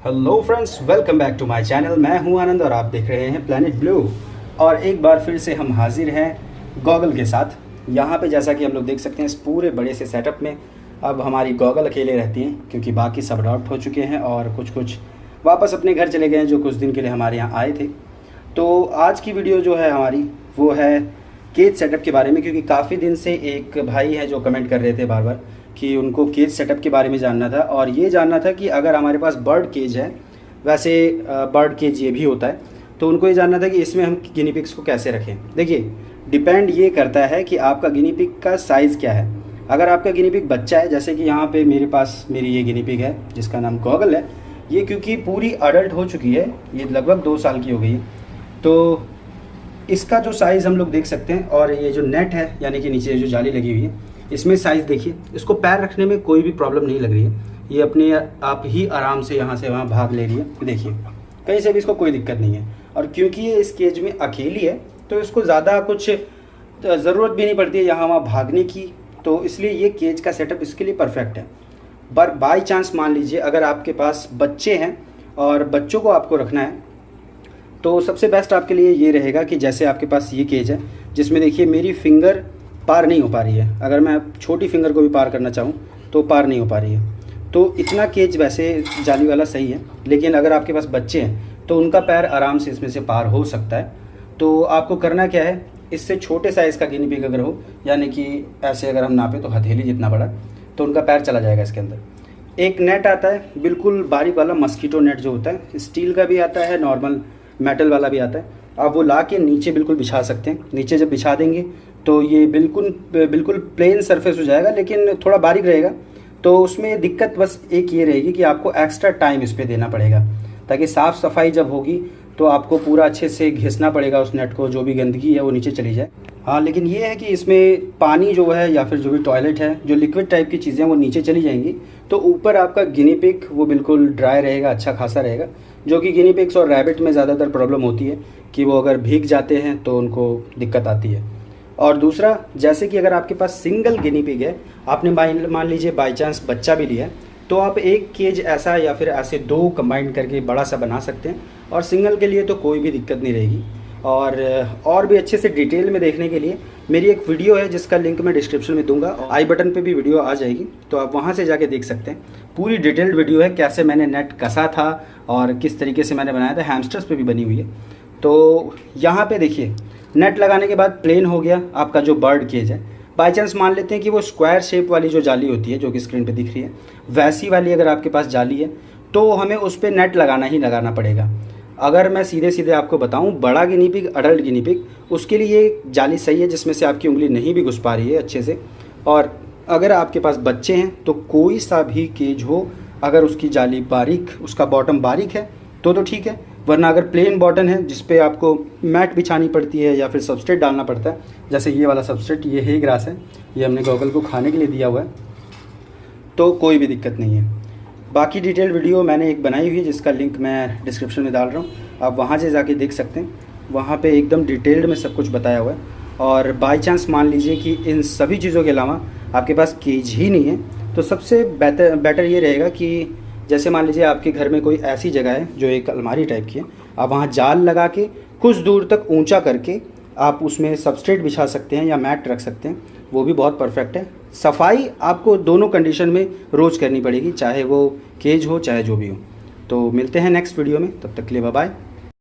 Hello friends, welcome back to my channel. मैं हूं आनंद और आप देख रहे हैं प्लैनेट ब्लू। और एक बार फिर से हम हाजिर हैं गॉगल के साथ। यहाँ पे जैसा कि हम लोग देख सकते हैं, इस पूरे बड़े से सेटअप में अब हमारी गॉगल अकेले रहती हैं, क्योंकि बाकी सब अडॉप्ट हो चुके हैं और कुछ वापस अपने घर चले गए हैं जो कुछ दिन के लिए हमारे यहाँ आए थे। तो आज की वीडियो जो है हमारी वो है केज सेटअप के बारे में, क्योंकि काफ़ी दिन से एक भाई है जो कमेंट कर रहे थे बार बार कि उनको केज सेटअप के बारे में जानना था, और ये जानना था कि अगर हमारे पास बर्ड केज है, वैसे बर्ड केज ये भी होता है, तो उनको ये जानना था कि इसमें हम गिनी पिग्स को कैसे रखें। देखिए, डिपेंड ये करता है कि आपका गिनी पिग का साइज़ क्या है। अगर आपका गिनी पिग बच्चा है, जैसे कि यहाँ पे मेरे पास मेरी ये गिनी पिग है जिसका नाम गॉगल है, ये क्योंकि पूरी अडल्ट हो चुकी है, ये लगभग 2 साल की हो गई है, तो इसका जो साइज़ हम लोग देख सकते हैं। और ये जो नेट है, यानी कि नीचे जो जाली लगी हुई है, इसमें साइज़ देखिए, इसको पैर रखने में कोई भी प्रॉब्लम नहीं लग रही है। ये अपने आप ही आराम से यहाँ से वहाँ भाग ले रही है, देखिए कहीं से भी इसको कोई दिक्कत नहीं है। और क्योंकि ये इस केज में अकेली है, तो इसको ज़्यादा कुछ ज़रूरत भी नहीं पड़ती है यहाँ वहाँ भागने की, तो इसलिए ये केज का सेटअप इसके लिए परफेक्ट है। पर बाई चांस मान लीजिए अगर आपके पास बच्चे हैं और बच्चों को आपको रखना है, तो सबसे बेस्ट आपके लिए ये रहेगा कि जैसे आपके पास ये केज है जिसमें देखिए मेरी फिंगर पार नहीं हो पा रही है, अगर मैं छोटी फिंगर को भी पार करना चाहूँ तो पार नहीं हो पा रही है, तो इतना केज वैसे जाली वाला सही है। लेकिन अगर आपके पास बच्चे हैं तो उनका पैर आराम से इसमें से पार हो सकता है। तो आपको करना क्या है, इससे छोटे साइज़ का गिनी पिग अगर हो, यानी कि ऐसे अगर हम नापें तो हथेली जितना बड़ा, तो उनका पैर चला जाएगा इसके अंदर। एक नेट आता है बिल्कुल बारीक वाला, मस्कीटो नेट जो होता है, स्टील का भी आता है, नॉर्मल मेटल वाला भी आता है। आप वो ला के नीचे बिल्कुल बिछा सकते हैं। नीचे जब बिछा देंगे तो ये बिल्कुल प्लेन सरफेस हो जाएगा, लेकिन थोड़ा बारीक रहेगा। तो उसमें दिक्कत बस एक ये रहेगी कि आपको एक्स्ट्रा टाइम इस पर देना पड़ेगा, ताकि साफ़ सफाई जब होगी तो आपको पूरा अच्छे से घिसना पड़ेगा उस नेट को, जो भी गंदगी है वो नीचे चली जाए। हाँ, लेकिन ये है कि इसमें पानी जो है या फिर जो भी टॉयलेट है, जो लिक्विड टाइप की चीज़ें वो नीचे चली जाएंगी, तो ऊपर आपका गिनी पिग वो बिल्कुल ड्राई रहेगा, अच्छा खासा रहेगा। जो कि गिनी पिग्स और रैबिट में ज़्यादातर प्रॉब्लम होती है कि वो अगर भीग जाते हैं तो उनको दिक्कत आती है। और दूसरा, जैसे कि अगर आपके पास सिंगल गिनी पिग है, आपने मान लीजिए बाई चांस बच्चा भी लिया है, तो आप एक केज ऐसा या फिर ऐसे 2 कंबाइन करके बड़ा सा बना सकते हैं। और सिंगल के लिए तो कोई भी दिक्कत नहीं रहेगी। और भी अच्छे से डिटेल में देखने के लिए मेरी एक वीडियो है जिसका लिंक मैं डिस्क्रिप्शन में दूंगा, आई बटन पे भी वीडियो आ जाएगी, तो आप वहाँ से जाके देख सकते हैं। पूरी डिटेल्ड वीडियो है, कैसे मैंने नेट कसा था और किस तरीके से मैंने बनाया था। हैमस्टर्स पे भी बनी हुई है। तो यहाँ पे देखिए, नेट लगाने के बाद प्लेन हो गया आपका जो बर्ड केज है। बाई चांस मान लेते हैं कि वो स्क्वायर शेप वाली जो जाली होती है, जो कि स्क्रीन पे दिख रही है, वैसी वाली अगर आपके पास जाली है, तो हमें उस पर नेट लगाना पड़ेगा। अगर मैं सीधे आपको बताऊं, बड़ा guinea pig, adult guinea pig, उसके लिए ये जाली सही है जिसमें से आपकी उंगली नहीं भी घुस पा रही है अच्छे से। और अगर आपके पास बच्चे हैं तो कोई सा भी केज हो, अगर उसकी जाली बारीक, उसका बॉटम बारीक है तो ठीक है। वरना अगर प्लेन बॉटम है जिस पे आपको मैट बिछानी पड़ती है या फिर सबस्ट्रेट डालना पड़ता है, जैसे ये वाला सबस्ट्रेट, ये है ग्रास है, ये हमने गॉगल को खाने के लिए दिया हुआ है, तो कोई भी दिक्कत नहीं है। बाकी डिटेल वीडियो मैंने एक बनाई हुई है जिसका लिंक मैं डिस्क्रिप्शन में डाल रहा हूँ, आप वहाँ से जाके देख सकते हैं। वहाँ पे एकदम डिटेल्ड में सब कुछ बताया हुआ है। और बाई चांस मान लीजिए कि इन सभी चीज़ों के अलावा आपके पास केज ही नहीं है, तो सबसे बेटर ये रहेगा कि जैसे मान लीजिए आपके घर में कोई ऐसी जगह है जो एक अलमारी टाइप की है, आप वहाँ जाल लगा के कुछ दूर तक ऊंचा करके आप उसमें सबस्ट्रेट बिछा सकते हैं या मैट रख सकते हैं, वो भी बहुत परफेक्ट है। सफाई आपको दोनों कंडीशन में रोज़ करनी पड़ेगी, चाहे वो केज हो चाहे जो भी हो। तो मिलते हैं नेक्स्ट वीडियो में, तब तक के लिए बाय बाय।